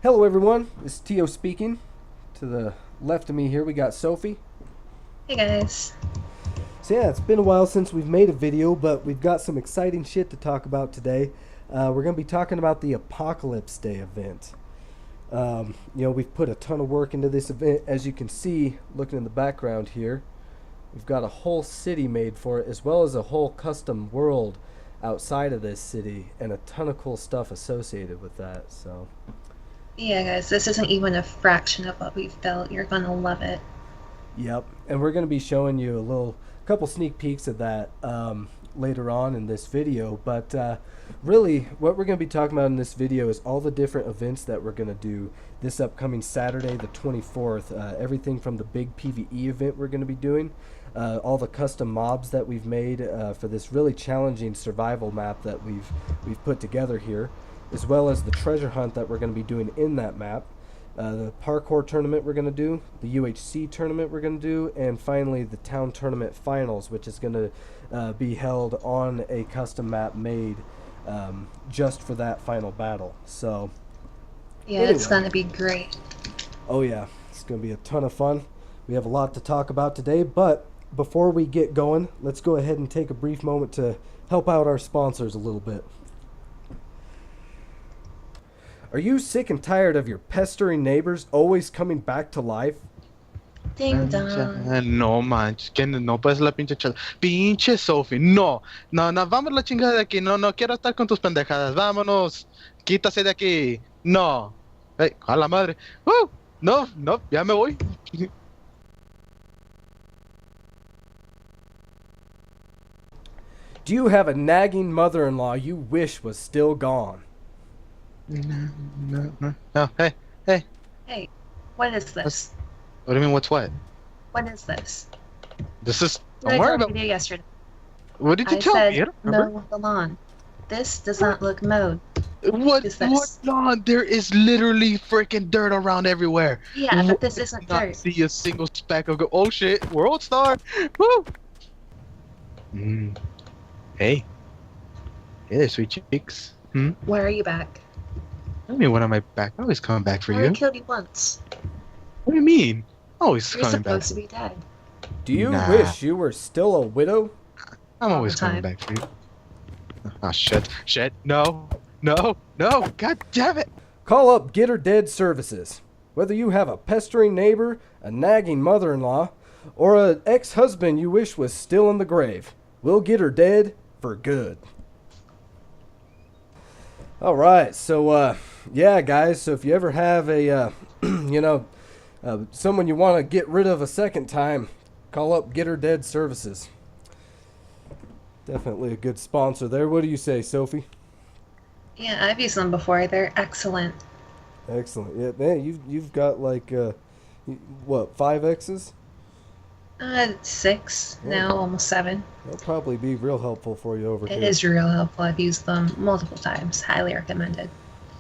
Hello, everyone. This is Tio speaking. To the left of me here, we got Sophie. Hey guys. So, yeah, it's been a while since we've made a video, but we've got some exciting shit to talk about today. We're going to be talking about the Apocalypse Day event. We've put a ton of work into this event. As you can see, looking in the background here, we've got a whole city made for it, as well as a whole custom world outside of this city, and a ton of cool stuff associated with that. So, Yeah, guys, this isn't even a fraction of what we've built. You're gonna love it. yep, and we're going to be showing you a couple sneak peeks of that later on in this video. But really, what we're going to be talking about in this video is all the different events that we're going to do this upcoming Saturday, the 24th. Everything from the big PvE event we're going to be doing, all the custom mobs that we've made for this really challenging survival map that we've put together here, as well as the treasure hunt that we're going to be doing in that map. The parkour tournament we're going to do, the UHC tournament we're going to do, and finally the town tournament finals, which is going to be held on a custom map made just for that final battle. So, Yeah, it's anyway, gonna be great. oh yeah, it's going to be a ton of fun. We have a lot to talk about today, but before we get going, let's go ahead and take a brief moment to help out our sponsors a little bit. Are you sick and tired of your pestering neighbors always coming back to life? Ding dong. No manches, que no puedes la pinche chela. Pinche Sophie, no. No, no, vamos la chingada de aquí. No, no quiero estar con tus pendejadas. Vámonos. Quítase de aquí. No. Hey, a la madre. No, no, ya me voy. Do you have a nagging mother-in-law you wish was still gone? No, no, no. No, hey, hey. Hey, what is What's, this? what do you mean, what's what? What is this? This is. What Don't did I worry tell about. you yesterday? What did you I tell me? said I don't remember. mow the lawn. This does What? not look mowed. What? Is What? this? No, there is literally freaking dirt around everywhere. Yeah, What? but this I isn't cannot dirt. see a single speck of. Oh shit! World star. Woo! Mm. Hey, hey there, sweet cheeks. Hmm. Why are you back? I mean, when am I back? I always coming back for I you. only killed you once. What do you mean? Always You're coming back. supposed to be dead Do you Nah, wish you were still a widow? I'm all the always coming time. back for you. Oh shit! Shit! No! No! No! God damn it! Call up Get Her Dead Services. Whether you have a pestering neighbor, a nagging mother-in-law, or an ex-husband you wish was still in the grave, we'll get her dead for good. All right, so yeah, guys. So if you ever have a, someone you want to get rid of a second time, call up Get Her Dead Services. Definitely a good sponsor there. What do you say, Sophie? Yeah, I've used them before. They're excellent. Excellent. Yeah, man, you've got like what, 5 X's? Six Yeah, now, almost seven. that'll probably be real helpful for you over It here. is real helpful. I've used them multiple times. Highly recommended.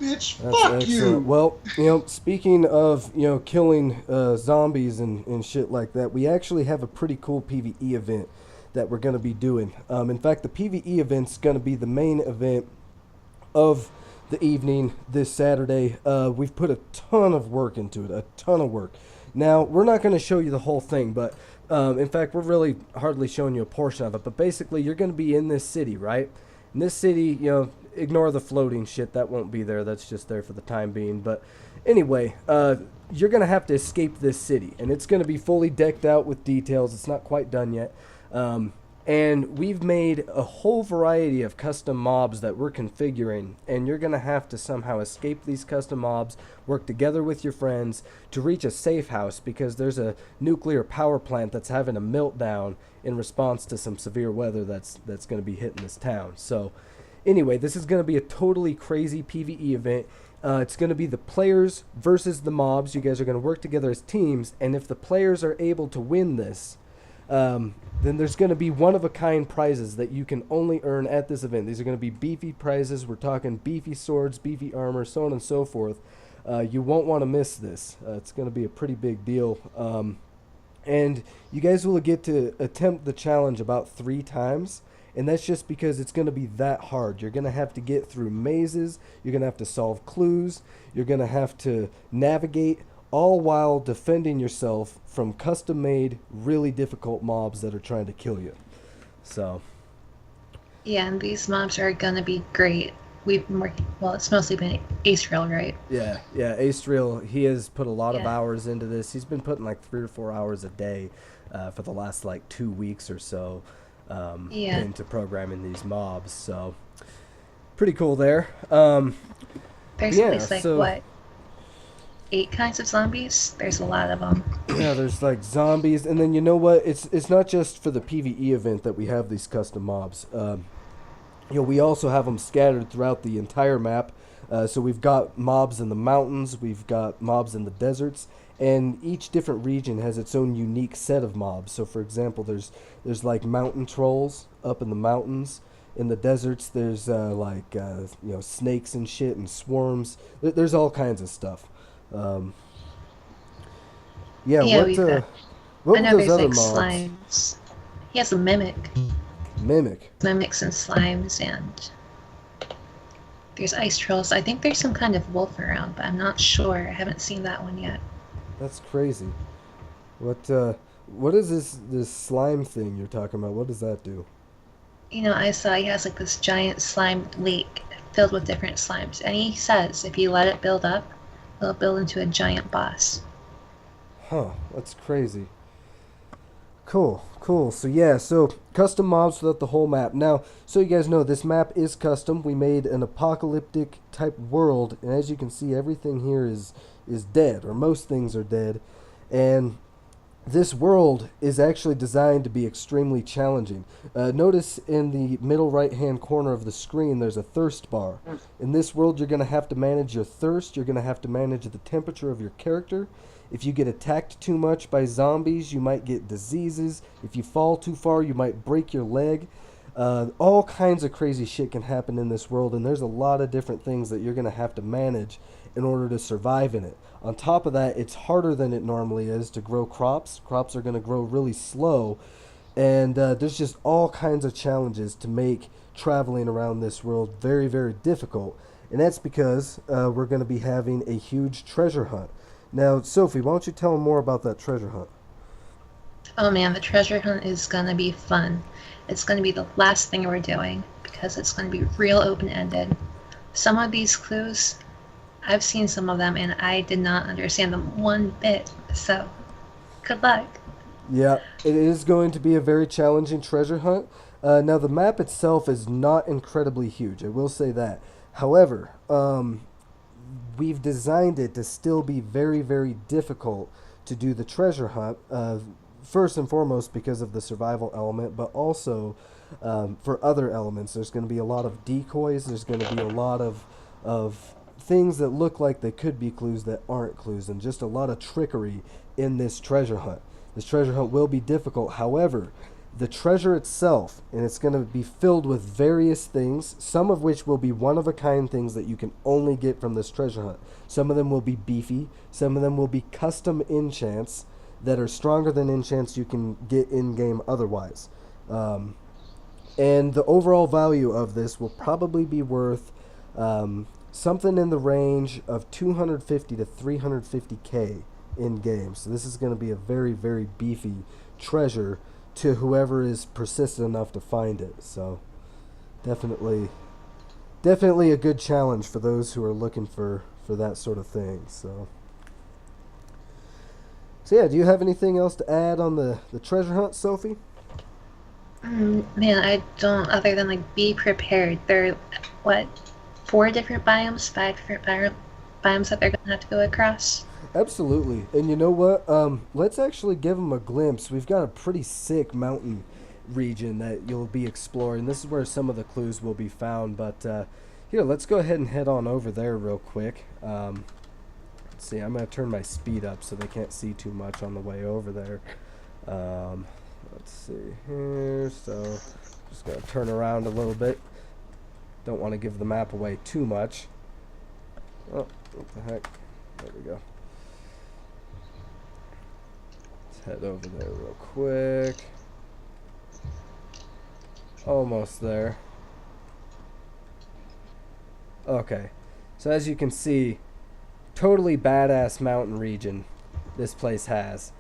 Bitch, That's fuck excellent. you! Well, speaking of, killing zombies and shit like that, we actually have a pretty cool PvE event that we're going to be doing. In fact, the PvE event's going to be the main event of the evening this Saturday. We've put a ton of work into it, a ton of work. Now, we're not going to show you the whole thing, but in fact, we're really hardly showing you a portion of it. But basically, you're going to be in this city, right? In this city, ignore the floating shit. That won't be there. That's just there for the time being. But anyway, you're going to have to escape this city. And it's going to be fully decked out with details. It's not quite done yet. And we've made a whole variety of custom mobs that we're configuring, and you're going to have to somehow escape these custom mobs, work together with your friends to reach a safe house, because there's a nuclear power plant that's having a meltdown in response to some severe weather that's going to be hitting this town. So anyway, this is going to be a totally crazy PvE event. It's going to be the players versus the mobs. You guys are going to work together as teams, and if the players are able to win this, then there's going to be one-of-a-kind prizes that you can only earn at this event. These are going to be beefy prizes. We're talking beefy swords, beefy armor, so on and so forth. You won't want to miss this. It's going to be a pretty big deal. And you guys will get to attempt the challenge about 3 times. And that's just because it's going to be that hard. You're going to have to get through mazes, you're going to have to solve clues, you're going to have to navigate, all while defending yourself from custom-made, really difficult mobs that are trying to kill you. So, Yeah, and these mobs are gonna be great. We've been working, well, it's mostly been Astrail, right? yeah, Astriel, he has put a lot of Yeah. hours into this. He's been putting like 3 or 4 hours a day for the last like 2 weeks or so Yeah. into programming these mobs. So, pretty cool there. There's at Yeah, least like, so what, 8 kinds of zombies? There's a lot of them. yeah, there's like zombies, and then you know what? It's not just for the PVE event that we have these custom mobs. We also have them scattered throughout the entire map. So we've got mobs in the mountains, we've got mobs in the deserts, and each different region has its own unique set of mobs. So for example, there's like mountain trolls up in the mountains. In the deserts, there's snakes and shit and swarms. There's all kinds of stuff. Um, yeah, Yeah, we've got, what I were know those there's other like mobs? slimes. He has a mimic. Mimic. Mimics and slimes, and there's ice trolls. I think there's some kind of wolf around, but I'm not sure. I haven't seen that one yet. That's crazy. What is this slime thing you're talking about? What does that do? I saw he has like this giant slime lake filled with different slimes, and he says if you let it build up, it'll build into a giant boss. Huh, that's crazy. Cool. So yeah, so custom mobs throughout the whole map. Now, so you guys know, this map is custom. We made an apocalyptic type world, and as you can see, everything here is dead, or most things are dead. And this world is actually designed to be extremely challenging. Notice in the middle right-hand corner of the screen, there's a thirst bar. In this world, you're going to have to manage your thirst. You're going to have to manage the temperature of your character. If you get attacked too much by zombies, you might get diseases. If you fall too far, you might break your leg. All kinds of crazy shit can happen in this world, and there's a lot of different things that you're going to have to manage in order to survive in it. On top of that, it's harder than it normally is to grow crops. Crops are going to grow really slow, and there's just all kinds of challenges to make traveling around this world very, very difficult. And that's because we're going to be having a huge treasure hunt. Now, Sophie, why don't you tell them more about that treasure hunt? Oh man, the treasure hunt is gonna be fun. It's gonna be the last thing we're doing because it's gonna be real open-ended. Some of these clues, I've seen some of them and I did not understand them one bit. So, good luck. Yeah, it is going to be a very challenging treasure hunt. Now, the map itself is not incredibly huge, I will say that. However, we've designed it to still be very, very difficult to do the treasure hunt. First and foremost because of the survival element, but also for other elements. There's going to be a lot of decoys. There's going to be a lot of things that look like they could be clues that aren't clues, and just a lot of trickery in this treasure hunt. This treasure hunt will be difficult. However, the treasure itself, and it's going to be filled with various things, some of which will be one-of-a-kind things that you can only get from this treasure hunt. Some of them will be beefy. Some of them will be custom enchants that are stronger than enchants you can get in-game otherwise. And the overall value of this will probably be worth something in the range of 250 to 350k in-game. So this is going to be a very, very beefy treasure to whoever is persistent enough to find it. So definitely a good challenge for those who are looking for that sort of thing. So yeah, do you have anything else to add on the treasure hunt, Sophie? Man, I don't, other than like be prepared. There are, what, 4 different biomes, 5 different biomes that they're gonna have to go across. Absolutely. And you know what? Let's actually give them a glimpse. We've got a pretty sick mountain region that you'll be exploring. This is where some of the clues will be found. But here, let's go ahead and head on over there real quick. Let's see, I'm going to turn my speed up so they can't see too much on the way over there. Let's see here. So just going to turn around a little bit. Don't want to give the map away too much. Oh, what the heck? There we go. Let's head over there real quick. Almost there. Okay. So as you can see, totally badass mountain region this place has.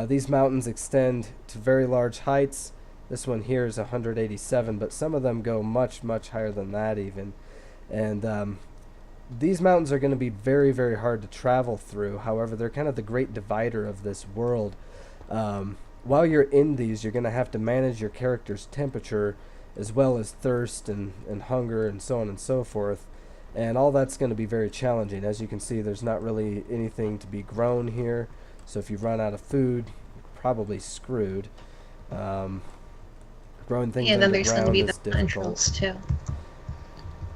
These mountains extend to very large heights. This one here is 187, but some of them go much, much higher than that even. And these mountains are going to be very, very hard to travel through. However, they're kind of the great divider of this world. While you're in these, you're going to have to manage your character's temperature as well as thirst and hunger and so on and so forth. And all that's going to be very challenging. As you can see, there's not really anything to be grown here. So if you run out of food, you're probably screwed. Growing things Yeah, then there's going to underground be is the difficult. entrance too.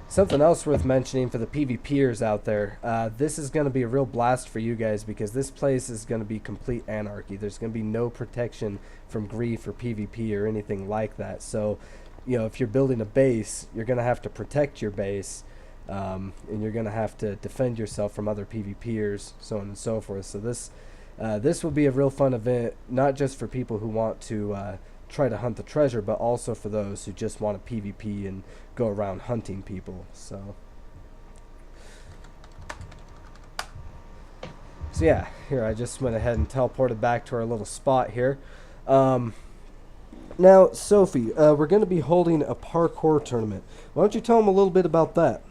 Something else worth mentioning for the PvPers out there, this is going to be a real blast for you guys because this place is going to be complete anarchy. There's going to be no protection from grief or PvP or anything like that. So, if you're building a base, you're going to have to protect your base, and you're going to have to defend yourself from other PvPers, so on and so forth. So this will be a real fun event, not just for people who want to try to hunt the treasure, but also for those who just want to PvP and go around hunting people. So yeah, here I just went ahead and teleported back to our little spot here. Now, Sophie, we're going to be holding a parkour tournament. Why don't you tell them a little bit about that?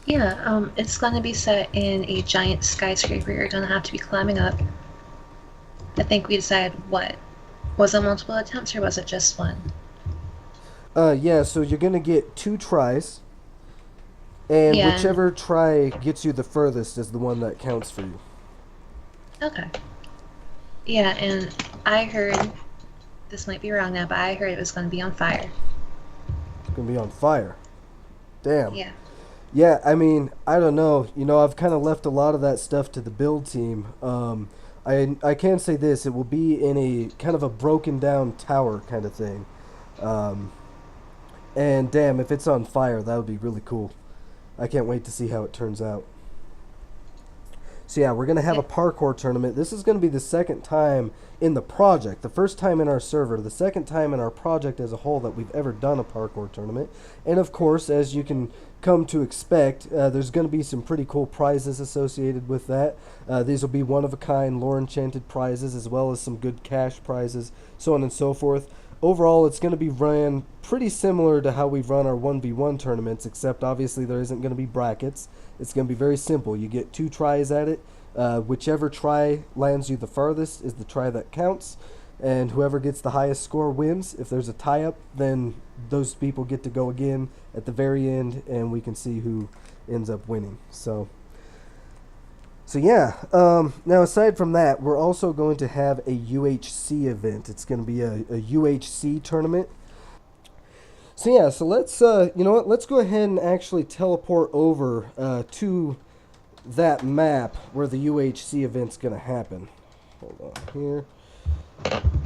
Yeah, it's going to be set in a giant skyscraper you're going to have to be climbing up. I think we decided what? Was it multiple attempts or was it just one? Yeah, so you're going to get 2 tries, and Yeah. whichever try gets you the furthest is the one that counts for you. Okay. Yeah, and I heard, this might be wrong now, but I heard it was going to be on fire. It's going to be on fire. Damn. Yeah. Yeah, I mean, I don't know. I've kind of left a lot of that stuff to the build team. I can say this: it will be in a kind of a broken down tower kind of thing. And damn, if it's on fire, that would be really cool. I can't wait to see how it turns out. So yeah, we're going to have a parkour tournament. This is going to be the second time in the project. The first time in our server, the second time in our project as a whole that we've ever done a parkour tournament. And of course, as you can come to expect, there's going to be some pretty cool prizes associated with that. These will be one-of-a-kind, lore-enchanted prizes, as well as some good cash prizes, so on and so forth. Overall, it's going to be ran pretty similar to how we've run our 1v1 tournaments, except obviously there isn't going to be brackets. It's going to be very simple. You get 2 tries at it. Whichever try lands you the farthest is the try that counts, and whoever gets the highest score wins. If there's a tie-up, then those people get to go again at the very end, and we can see who ends up winning. So yeah, now aside from that, we're also going to have a UHC event. It's going to be a UHC tournament. So yeah, so let's let's go ahead and actually teleport over to that map where the UHC event's going to happen. Hold on here.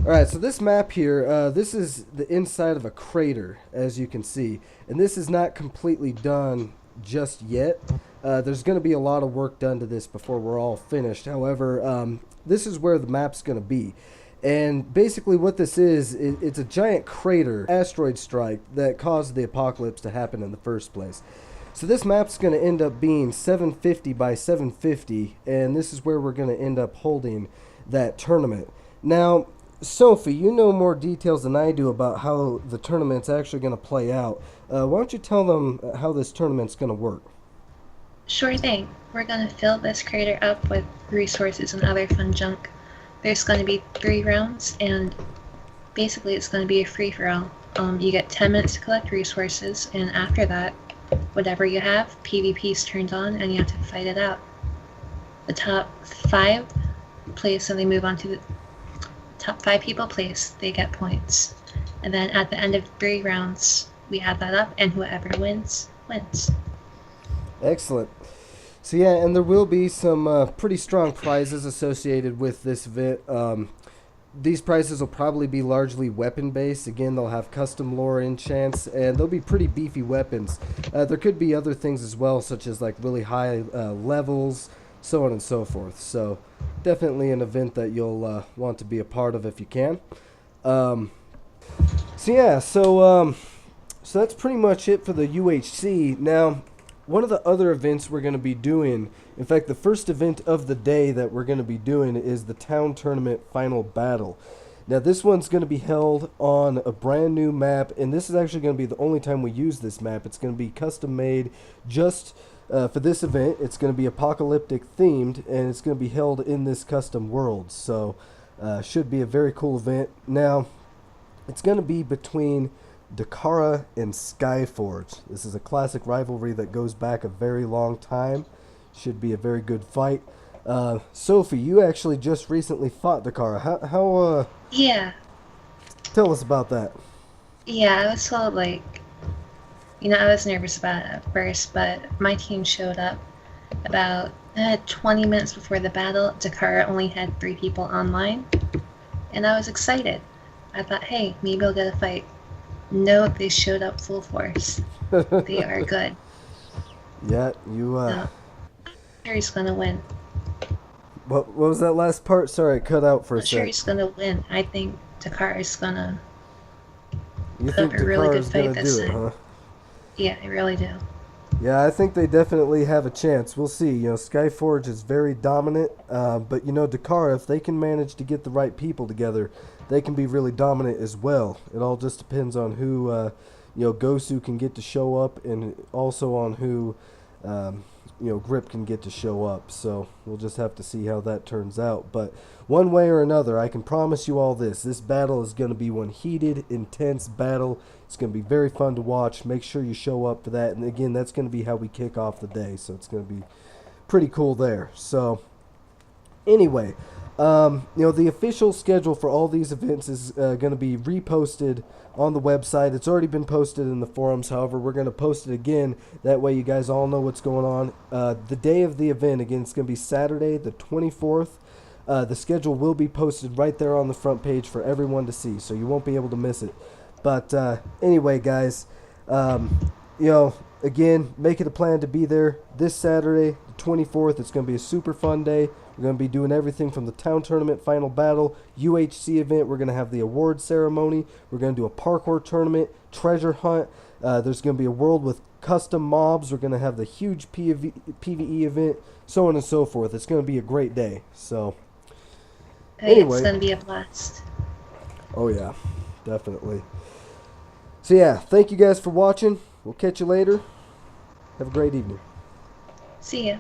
Alright, so this map here, this is the inside of a crater, as you can see. And this is not completely done just yet. There's going to be a lot of work done to this before we're all finished. However, this is where the map's going to be. And basically what this is, it's a giant crater asteroid strike that caused the apocalypse to happen in the first place. So this map's going to end up being 750 by 750, and this is where we're going to end up holding that tournament. Now, Sophie, you know more details than I do about how the tournament's actually going to play out. Why don't you tell them how this tournament's going to work? Sure thing. We're going to fill this crater up with resources and other fun junk. There's going to be 3 rounds, and basically it's going to be a free-for-all. You get 10 minutes to collect resources, and after that, whatever you have, PvP's turned on, and you have to fight it out. The top 5 place, so they move on to the top 5 people place, they get points. And then at the end of 3 rounds, we add that up, and whoever wins, wins. Excellent. So yeah, and there will be some pretty strong prizes associated with this event. These prizes will probably be largely weapon-based. Again, they'll have custom lore enchants, and they'll be pretty beefy weapons. There could be other things as well, such as like really high levels, so on and so forth. So definitely an event that you'll want to be a part of if you can. So yeah, so that's pretty much it for the UHC. Now, one of the other events we're going to be doing, in fact, the first event of the day that we're going to be doing is the town tournament final battle. Now, this one's going to be held on a brand new map, and this is actually going to be the only time we use this map. It's going to be custom made just for this event. It's going to be apocalyptic themed, and it's going to be held in this custom world. So, should be a very cool event. Now, it's going to be between Dakara and Skyforge. This is a classic rivalry that goes back a very long time. Should be a very good fight. Sophie, you actually just recently fought Dakara. Yeah, Tell us about that. yeah, I was told, like, I was nervous about it at first, but my team showed up about 20 minutes before the battle. Dakara only had 3 people online, and I was excited. I thought, hey, maybe I'll get a fight. No, they showed up full force. They are good. Yeah, you. No, sure he's gonna win. What was that last part? Sorry, it cut out for a I'm sure sec. he's gonna win. I think Dakar is gonna You put think up a really good Dakara's fight gonna this do it, time. huh? Yeah, I really do. Yeah, I think they definitely have a chance. We'll see. Skyforge is very dominant, but Dakar, if they can manage to get the right people together, they can be really dominant as well. It all just depends on who, Gosu can get to show up, and also on who, Grip can get to show up. So we'll just have to see how that turns out. But one way or another, I can promise you all this: this battle is going to be one heated, intense battle. It's going to be very fun to watch. Make sure you show up for that. And again, that's going to be how we kick off the day. So it's going to be pretty cool there. So anyway, the official schedule for all these events is going to be reposted on the website. It's already been posted in the forums. However, we're going to post it again. That way you guys all know what's going on. The day of the event, again, it's going to be Saturday the 24th. The schedule will be posted right there on the front page for everyone to see. So you won't be able to miss it. But anyway, guys, again, make it a plan to be there this Saturday, the 24th. It's going to be a super fun day. We're going to be doing everything from the town tournament final battle, UHC event. We're going to have the award ceremony. We're going to do a parkour tournament, treasure hunt. There's going to be a world with custom mobs. We're going to have the huge PvE event, so on and so forth. It's going to be a great day. So, It's gonna be a blast. oh yeah, definitely. So yeah, thank you guys for watching. We'll catch you later. Have a great evening. See ya.